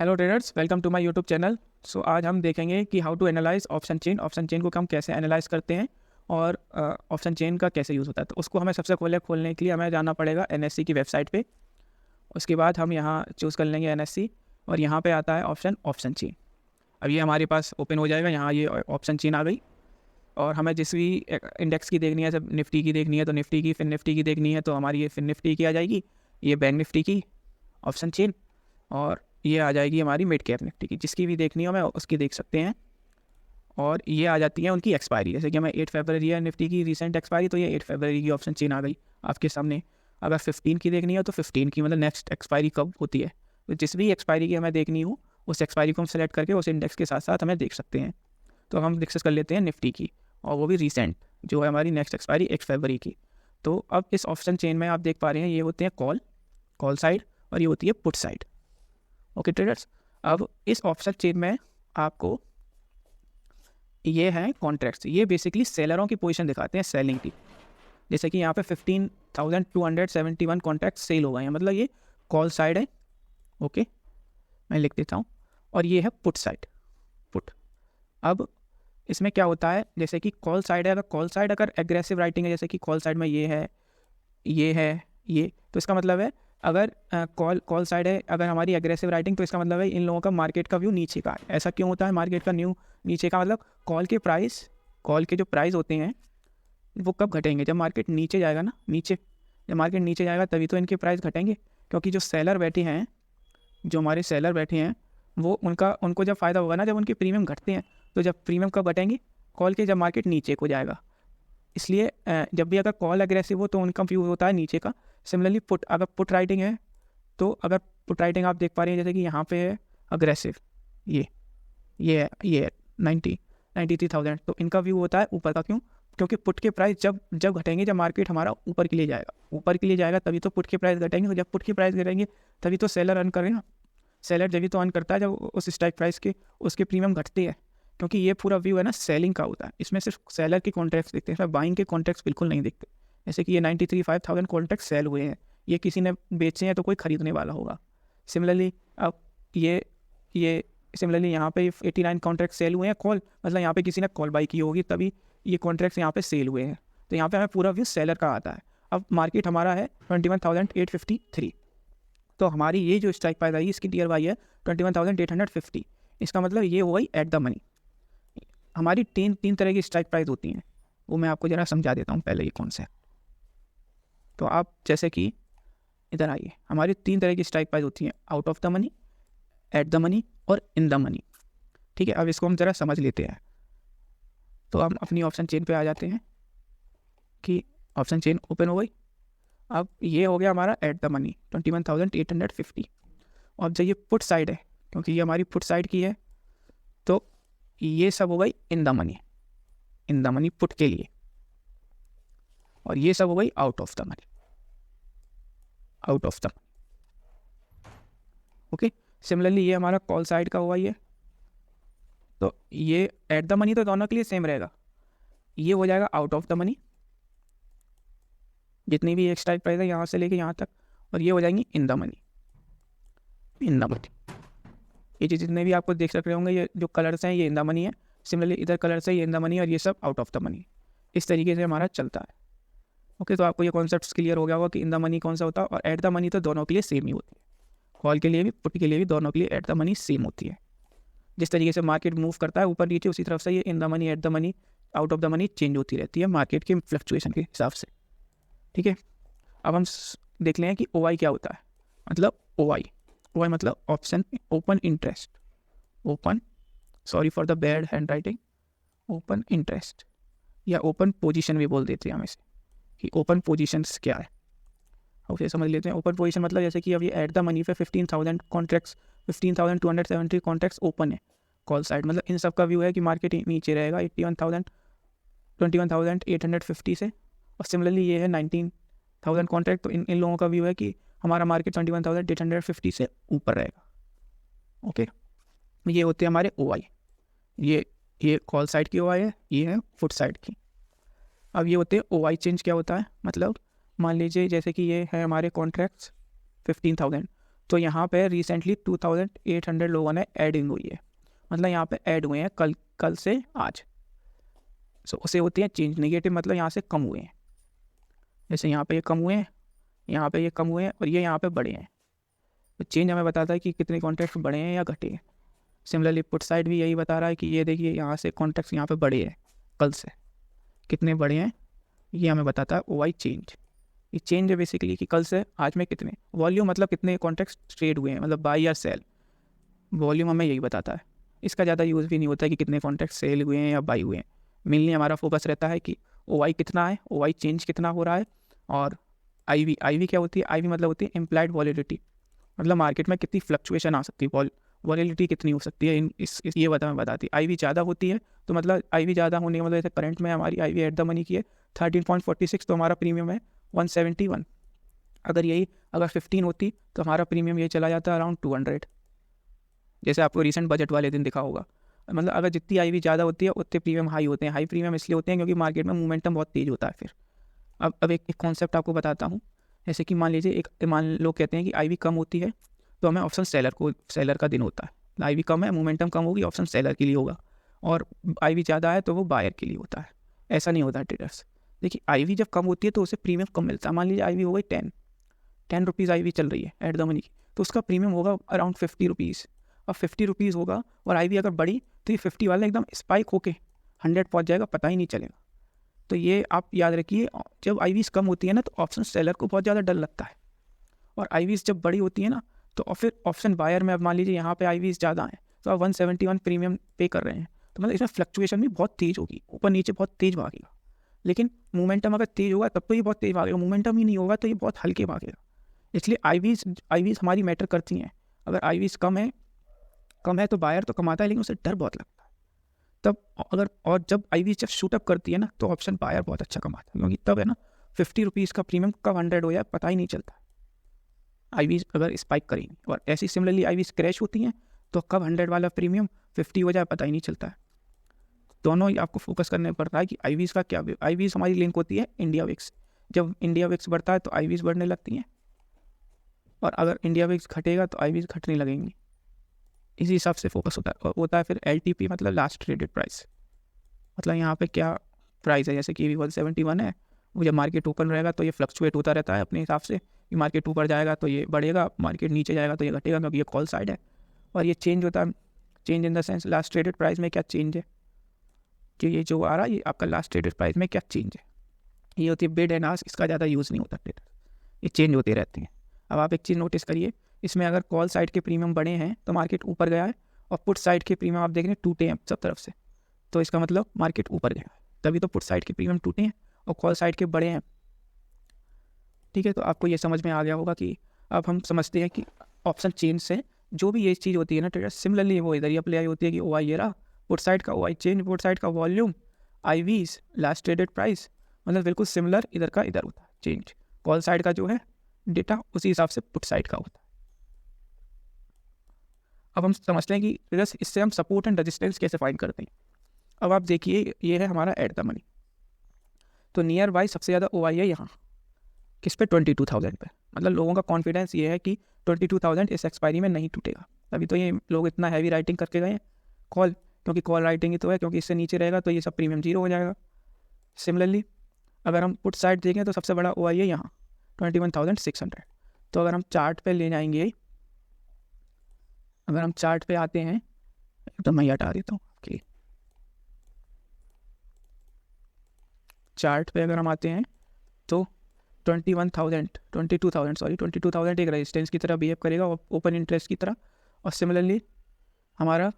Hello traders, welcome to my YouTube channel. So आज हम देखेंगे कि how to analyse option chain को हम कैसे एनालाइज करते हैं और ऑप्शन चेन का कैसे यूज़ होता है। तो उसको हमें सबसे पहले खोलने के लिए हमें जाना पड़ेगा NSE की वेबसाइट पे। उसके बाद हम यहाँ चूज़ कर लेंगे NSE और यहाँ पे आता है ऑप्शन चेन। अब ये हमारे पास ओपन हो जाएगा। यहाँ ये ऑप्शन चेन आ गई और हमें जिस भी इंडेक्स की देखनी है, जब निफ्टी की देखनी है तो निफ्टी की, फिर निफ्टी की देखनी है तो हमारी ये फिर निफ्टी की आ जाएगी, ये बैंक निफ्टी की ऑप्शन चेन, और ये आ जाएगी हमारी मिड कैप निफ्टी की। जिसकी भी देखनी हो मैं उसकी देख सकते हैं। और ये आ जाती है उनकी एक्सपायरी, जैसे कि हमें 8 फरवरी है निफ्टी की रीसेंट एक्सपायरी, तो ये 8 फरवरी की ऑप्शन चेन आ गई आपके सामने। अगर 15 की देखनी है तो 15 की, मतलब नेक्स्ट एक्सपायरी कब होती है, तो जिस भी एक्सपायरी की हमें देखनी हो उस एक्सपायरी को हम सेलेक्ट करके उस इंडेक्स के साथ साथ हमें देख सकते हैं। तो हम डिस्कस कर लेते हैं निफ्टी की, और वो भी रीसेंट, जो है हमारी नेक्स्ट एक्सपायरी 8 फरवरी की। तो अब इस ऑप्शन चेन में आप देख पा रहे हैं ये होते हैं कॉल साइड और ये होती है पुट साइड। ओके ट्रेडर्स, अब इस ऑप्शन चेन में आपको ये है कॉन्ट्रैक्ट्स। ये बेसिकली सेलरों की पोजीशन दिखाते हैं, सेलिंग की। जैसे कि यहाँ पे 15,271 कॉन्ट्रैक्ट सेल हो गए हैं, मतलब ये कॉल साइड है। ओके, मैं लिख देता हूँ। और ये है पुट साइड, पुट। अब इसमें क्या होता है, जैसे कि कॉल साइड है, अगर कॉल साइड अगर एग्रेसिव राइटिंग है, जैसे कि कॉल साइड में ये है, ये, तो इसका मतलब है अगर कॉल साइड है, अगर हमारी एग्रेसिव राइटिंग, तो इसका मतलब है इन लोगों का मार्केट का व्यू नीचे का है। ऐसा क्यों होता है मार्केट का न्यू नीचे का, मतलब कॉल के जो प्राइस होते हैं वो कब घटेंगे, जब मार्केट नीचे जाएगा ना, जब मार्केट नीचे जाएगा तभी तो इनके प्राइस घटेंगे। क्योंकि जो हमारे सेलर बैठे हैं वो उनको जब फ़ायदा होगा ना, जब उनके प्रीमियम घटते हैं, तो जब प्रीमियम कब घटेंगे, कॉल के, जब मार्केट नीचे को जाएगा। इसलिए जब भी अगर कॉल एग्रेसिव हो तो उनका व्यू होता है नीचे का। सिमिलरली पुट, अगर पुट राइटिंग है तो अगर पुट राइटिंग आप देख पा रहे हैं, जैसे कि यहाँ पे है अग्रेसिव, ये है 93,000, तो इनका व्यू होता है ऊपर का। क्यों? क्योंकि पुट के प्राइस जब घटेंगे, जब मार्केट हमारा ऊपर के लिए जाएगा तभी तो पुट के प्राइस घटेंगे। तो जब पुट के प्राइस घटेंगे तभी तो सेलर अर्न करेगा। सेलर जब भी तो अर्न करता है जब उस स्ट्राइक प्राइस के उसके प्रीमियम घटते हैं। क्योंकि ये पूरा व्यू है ना सेलिंग का होता है, इसमें सिर्फ सेलर के कॉन्ट्रैक्ट्स दिखते हैं, इसमें बाइंग के कॉन्ट्रैक्ट्स बिल्कुल नहीं दिखते। जैसे कि ये 93,500 कॉन्ट्रैक्ट सेल हुए हैं, ये किसी ने बेचे हैं तो कोई खरीदने वाला होगा। सिमिलरली अब ये सिमिलरली यहाँ पे 89 कॉन्ट्रैक्ट सेल हुए हैं कॉल, मतलब यहाँ पे किसी ने कॉल बाई की होगी तभी ये कॉन्ट्रैक्ट्स यहाँ पे सेल हुए हैं। तो यहाँ पे हमें पूरा व्यू सेलर का आता है। अब मार्केट हमारा है 21,853, तो हमारी ये जो स्ट्राइक प्राइस आई इसकी टीयर वाई है 21,850। इसका मतलब ये हो गई एट द मनी। हमारी तीन तरह की स्ट्राइक प्राइस होती हैं, वो मैं आपको ज़रा समझा देता हूँ पहले ये कौन से। तो आप जैसे कि इधर आइए, हमारी 3 तरह की स्ट्राइक प्राइस होती हैं, out of the money, at the money और इन द मनी। ठीक है, अब इसको हम ज़रा समझ लेते हैं। तो हम अपनी ऑप्शन चेन पे आ जाते हैं कि ऑप्शन चेन ओपन हो गई। अब ये हो गया हमारा एट द मनी 21,850। और जब ये पुट साइड है, क्योंकि ये हमारी पुट साइड की है, तो ये सब हो गई इन द मनी पुट के लिए, और ये सब हो गई out of the money. Okay, similarly ये हमारा कॉल साइड का हुआ ये, तो ये एट द मनी तो दोनों के लिए सेम रहेगा। ये हो जाएगा आउट ऑफ द मनी, जितनी भी एक स्ट्राइक प्राइस है यहाँ से लेके यहाँ तक, और ये हो जाएंगी इन द मनी। ये चीज़ जितने भी आपको देख सक रहे होंगे, ये जो कलर्स हैं ये इन द मनी है। सिमिलरली इधर कलर्स है ये इन द मनी, और ये सब आउट ऑफ द मनी। इस तरीके से हमारा चलता है। ओके, तो आपको ये कॉन्सेप्ट क्लियर हो गया होगा कि इन द मनी कौन सा होता है, और एट द मनी तो दोनों के लिए सेम ही होती है। कॉल के लिए भी पुट के लिए भी दोनों के लिए एट द मनी सेम होती है। जिस तरीके से मार्केट मूव करता है ऊपर नीचे, उसी तरफ से ये in the money, at the money, out of the money change होती रहती है मार्केट के फ्लक्चुएशन के हिसाब से। ठीक है, अब हम देख लें कि OI क्या होता है। मतलब OI मतलब option open interest, sorry for the bad hand writing, open interest या ओपन पोजीशन भी बोल देते हैं हम इसे, कि ओपन पोजीशंस क्या है। उसे समझ लेते हैं। ओपन पोजीशन मतलब जैसे कि अब ये एट द मनी पे 15,000 कॉन्ट्रैक्ट्स, 15,270 कॉन्ट्रैक्ट्स ओपन है कॉल साइड, मतलब इन सब का व्यू है कि मार्केट नीचे रहेगा 21,850 से। और सिमिलरली ये है 19,000 कॉन्ट्रैक्ट, तो इन लोगों का व्यू है कि हमारा मार्केट 21,850 से ऊपर रहेगा। ओके, ये होते हैं हमारे OI। ये कॉल साइड की OI है, ये है फुट साइड की। अब ये होते हैं OI चेंज क्या होता है, मतलब मान लीजिए जैसे कि ये है हमारे कॉन्ट्रैक्ट्स 15,000, तो यहाँ पे रिसेंटली 2800 लोगों ने एडिंग हुई है, मतलब यहाँ पे ऐड हुए हैं कल से आज। सो उसे होती है चेंज। नेगेटिव मतलब यहाँ से कम हुए हैं, जैसे यहाँ पे ये कम हुए हैं, यहाँ पे ये कम हुए हैं और ये यहाँ पे बढ़े हैं। तो चेंज हमें बताता है कि कितने कॉन्ट्रैक्ट बढ़े हैं या घटे हैं। सिमिलरली पुट साइड भी यही बता रहा है कि ये देखिए यहाँ से कॉन्ट्रैक्ट्स यहाँ पे बढ़े हैं, कल से कितने बढ़े हैं ये हमें बताता है OI चेंज। ये चेंज है बेसिकली कि कल से आज में कितने। वॉल्यूम मतलब कितने कॉन्ट्रैक्ट्स ट्रेड हुए हैं, मतलब बाई या सेल। वॉल्यूम हमें यही बताता है। इसका ज़्यादा यूज़ भी नहीं होता है कि कितने कॉन्ट्रैक्ट सेल हुए हैं या बाई हुए हैं। मेनली हमारा फोकस रहता है कि OI कितना है, OI चेंज कितना हो रहा है। और IV क्या होती है? IV मतलब होती है इम्प्लाइड वॉलिडिटी, मतलब मार्केट में कितनी फ्लक्चुएशन आ सकती है, वॉलिडिटी कितनी हो सकती है। ये बताती है। IV ज़्यादा होती है तो मतलब IV ज़्यादा होने का मतलब जैसे करंट में हमारी IV एट द मनी की है 13.46, तो हमारा प्रीमियम है 171। अगर 15 होती तो हमारा प्रीमियम ये चला जाता अराउंड 200, जैसे आपको रिसेंट बजट वाले दिन दिखा होगा। मतलब अगर जितनी IV ज़्यादा होती है उतने प्रीमियम हाई होते हैं। हाई प्रीमियम इसलिए होते हैं क्योंकि मार्केट में मोमेंटम बहुत तेज़ होता है। फिर अब एक कॉन्सेप्ट आपको बताता हूँ। जैसे कि मान लीजिए मान लोग कहते हैं कि IV कम होती है तो हमें ऑप्शन सेलर का दिन होता है। IV कम है, मोमेंटम कम होगी, ऑप्शन सेलर के लिए होगा। और IV ज़्यादा है तो वो बायर के लिए होता है। ऐसा नहीं होता ट्रेडर्स। देखिए IV जब कम होती है तो उसे प्रीमियम कम मिलता है। मान लीजिए IV हो गई 10 रुपीज़ IV चल रही है एट द मनी की, तो उसका प्रीमियम होगा अराउंड 50 रुपीज़। अब 50 रुपीज़ होगा और IV अगर बढ़ी तो ये 50 वाला एकदम स्पाइक होके 100 पहुँच जाएगा, पता ही नहीं चलेगा। तो ये आप याद रखिए, जब IVs कम होती है ना तो ऑप्शन सेलर को बहुत ज़्यादा डर लगता है। और IVs जब बड़ी होती है ना तो फिर ऑप्शन बायर में, अब मान लीजिए यहाँ पे IVs ज़्यादा हैं तो आप 171 प्रीमियम पे कर रहे हैं, तो मतलब इसमें फ्लक्चुएशन भी बहुत तेज़ होगी, ऊपर नीचे बहुत तेज़ भागेगा। लेकिन मोमेंटम अगर तेज़ होगा तब तो ये बहुत तेज़ भागेगा, मोमेंटम ही नहीं होगा तो ये बहुत हल्के भागेगा। इसलिए IVs हमारी मैटर करती हैं। अगर IVs कम है तो बायर तो कमाता है, लेकिन उसे डर बहुत लगता है तब। और जब IVs जब शूटअप करती है ना तो ऑप्शन बायर बहुत अच्छा कमाता है, क्योंकि तब है ना 50 रुपीज़ का प्रीमियम कब 100 हो जाए पता ही नहीं चलता। IVs अगर स्पाइक करेंगी और ऐसी सिमिलरली IVs क्रैश होती हैं तो कब 100 वाला प्रीमियम 50 हो जाए पता ही नहीं चलता है। दोनों ही आपको फोकस करने पड़ता है कि IVs का क्या। IVs हमारी लिंक होती है इंडिया विक्स। जब इंडिया विक्स बढ़ता है तो IVs बढ़ने लगती हैं, और अगर इंडिया विक्स घटेगा तो IVs घटने लगेंगी। इसी हिसाब से फोकस होता है। फिर LTP मतलब लास्ट ट्रेडेड प्राइस, मतलब यहाँ पे क्या प्राइस है। जैसे कि अभी 171 है, वो जब मार्केट ओपन रहेगा तो ये फ्लक्चुएट होता रहता है अपने हिसाब से कि मार्केट ऊपर जाएगा तो ये बढ़ेगा, मार्केट नीचे जाएगा तो ये घटेगा, क्योंकि ये कॉल साइड है। और ये चेंज होता है, change in the sense last traded price में क्या चेंज है, कि ये जो आ रहा है ये आपका लास्ट ट्रेडेड प्राइस में क्या चेंज है। ये होती है बिड एंड आस्क, इसका ज़्यादा यूज़ नहीं होता ट्रेडर, ये चेंज होते रहते हैं। अब आप एक चीज़ नोटिस करिए, इसमें अगर कॉल साइड के प्रीमियम बढ़े हैं तो मार्केट ऊपर गया है, और पुट साइड के प्रीमियम आप देख रहे हैं टूटे हैं सब तरफ से, तो इसका मतलब मार्केट ऊपर गया है। तभी तो पुट साइड के प्रीमियम टूटे हैं और कॉल साइड के बढ़े हैं। ठीक है, तो आपको ये समझ में आ गया होगा कि अब हम समझते हैं कि ऑप्शन चेंज से जो भी ये चीज़ होती है ना ट्रेडर, सिमिलरली वो इधर ही अप्लाई होती है कि OI ये रहा, पुट साइड का OI चेंज, पुट साइड का volume, IVs last traded price, मतलब बिल्कुल सिमिलर इधर का इधर होता है चेंज। कॉल साइड का जो है डेटा उसी हिसाब से पुट साइड का होता है। अब हम समझते हैं कि ट्रेडर्स इससे हम सपोर्ट एंड रेजिस्टेंस कैसे फाइंड करते हैं। अब आप देखिए ये है हमारा एट द मनी, तो नियर बाई सबसे ज़्यादा OI है यहाँ किस पे, 22,000 पे। मतलब लोगों का कॉन्फिडेंस ये है कि 22,000 इस एक्सपायरी में नहीं टूटेगा, तभी तो ये लोग इतना हैवी राइटिंग करके गए हैं कॉल, क्योंकि कॉल राइटिंग ही तो है, क्योंकि इससे नीचे रहेगा तो ये सब प्रीमियम 0 हो जाएगा। सिमिलरली अगर हम पुट साइड देखें तो सबसे बड़ा OI है यहाँ 21,600। तो अगर हम चार्ट पे ले जाएंगे, अगर हम चार्ट पे आते हैं तो मैं हटा देता हूँ कि चार्ट पे अगर हम आते हैं तो 22,000 एक रेजिस्टेंस की तरह बिहेव करेगा, ओपन इंटरेस्ट की तरह। और सिमिलरली हमारा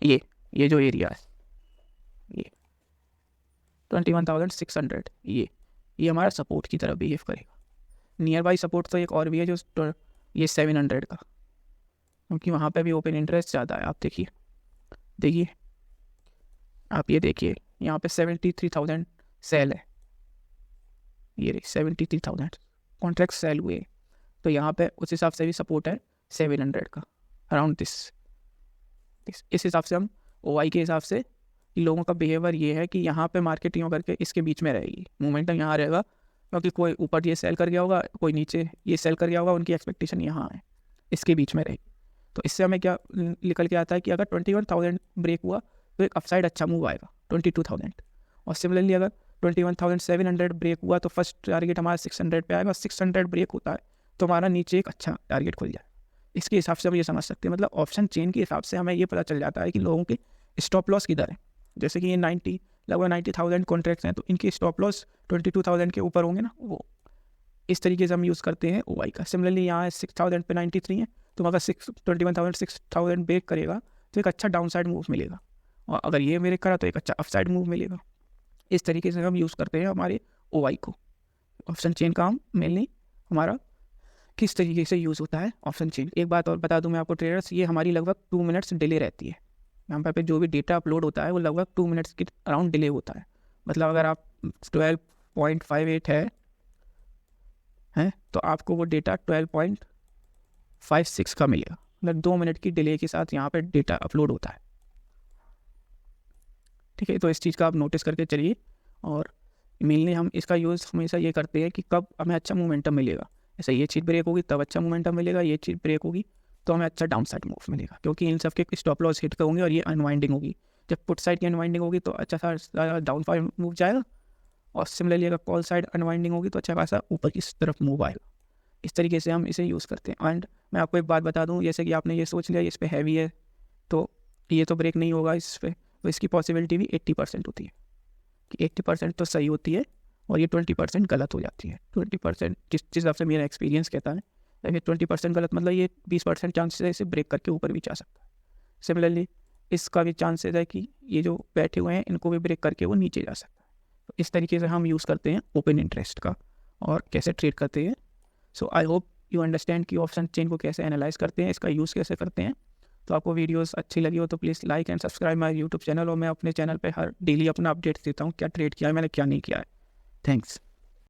ये जो एरिया है ये 21,600, ये हमारा सपोर्ट की तरह बिहेव करेगा। नियर बाई सपोर्ट तो एक और भी है जो ये 700 का, क्योंकि वहाँ पे भी ओपन इंटरेस्ट ज़्यादा है। आप देखिए आप ये देखिए यहाँ पे 73,000 सेल है, ये 73,000 कॉन्ट्रैक्ट सेल हुए, तो यहाँ पे उस हिसाब से भी सपोर्ट है 700 का, अराउंड दिस। इस हिसाब से हम OI के हिसाब से लोगों का बिहेवियर ये है कि यहाँ पे मार्केट यूँ करके इसके बीच में रहेगी, मोमेंटम यहाँ रहेगा क्योंकि कोई ऊपर ये सेल कर गया होगा, कोई नीचे ये सेल कर गया होगा, उनकी एक्सपेक्टेशन यहाँ है, इसके बीच में रहेगी। तो इससे हमें क्या निकल के आता है कि अगर 21,000 ब्रेक हुआ तो एक अपसाइड अच्छा मूव आएगा 22,000, और सिमिलरली अगर 21,700 ब्रेक हुआ तो फर्स्ट टारगेट हमारा 600 पे आएगा, 600 ब्रेक होता है तो हमारा नीचे एक अच्छा टारगेट खुल जाए। इसके हिसाब से हम ये समझ सकते हैं, मतलब ऑप्शन चेन के हिसाब से हमें ये पता चल जाता है कि लोगों के स्टॉप लॉस किधर है। जैसे कि ये लगभग 90,000 कॉन्ट्रैक्ट्स हैं, तो इनके स्टॉप लॉस 22,000 के ऊपर होंगे ना, वो इस तरीके से हम यूज़ करते हैं OI का। सिमिलरली यहाँ 6,000 पे 93 है, तो अगर 6,000 ब्रेक करेगा तो एक अच्छा डाउन साइड मूव मिलेगा, और अगर ये ब्रेक करा तो एक अच्छा अप साइड मूव मिलेगा। इस तरीके से हम यूज़ करते हैं हमारे OI को। ऑप्शन चेन का हम मेनली हमारा किस तरीके से यूज़ होता है ऑप्शन चेन। एक बात और बता दूं मैं आपको ट्रेडर्स, ये हमारी लगभग 2 मिनट्स डिले रहती है। यहाँ पे जो भी डेटा अपलोड होता है वो लगभग 2 मिनट्स के अराउंड डिले होता है। मतलब अगर आप 12.58 है तो आपको वो डेटा 12.56 का मिलेगा, मतलब 2 मिनट की डिले के साथ यहाँ पे डेटा अपलोड होता है। ठीक है, तो इस चीज़ का आप नोटिस करके चलिए। और मेनली हम इसका यूज़ हमेशा ये करते हैं कि कब हमें अच्छा मोमेंटम मिलेगा। जैसे ये चीज़ ब्रेक होगी तब अच्छा मोमेंटम मिलेगा, ये चीज़ ब्रेक होगी तो हमें अच्छा डाउन साइड मूव मिलेगा, क्योंकि इन सब के स्टॉप लॉस हिट होंगे और ये अनवाइंडिंग होगी। जब पुट साइड की अनवाइंडिंग होगी तो अच्छा सा डाउन साइड मूव जाएगा, और सिमिलरली अगर कॉल साइड अनवाइंडिंग होगी तो अच्छा खासा ऊपर की तरफ मूव आएगा। इस तरीके से हम इसे यूज़ करते हैं। एंड मैं आपको एक बात बता दूं, जैसे कि आपने ये सोच लिया इस पर हैवी है तो ये तो ब्रेक नहीं होगा इस पर, तो इसकी पॉसिबिलिटी भी 80% होती है कि 80% तो सही होती है और ये 20% गलत हो जाती है। 20% जिस हिसाब से मेरा एक्सपीरियंस कहता है, अगर 20% गलत मतलब ये 20% चांसेस है इसे ब्रेक करके ऊपर भी जा सकता है। सिमिलरली इसका भी चांसेस है कि ये जो बैठे हुए हैं इनको भी ब्रेक करके वो नीचे जा सकता है। तो इस तरीके से हम यूज़ करते हैं ओपन इंटरेस्ट का और कैसे ट्रेड करते हैं। सो आई होप यू अंडरस्टैंड कि ऑप्शन चेन को कैसे एनालाइज करते हैं, इसका यूज़ कैसे करते हैं। तो आपको वीडियोस अच्छी लगी हो तो please like and subscribe my YouTube channel, और मैं अपने चैनल पे हर डेली अपना अपडेट देता हूँ क्या ट्रेड किया है मैंने, क्या नहीं किया है। थैंक्स।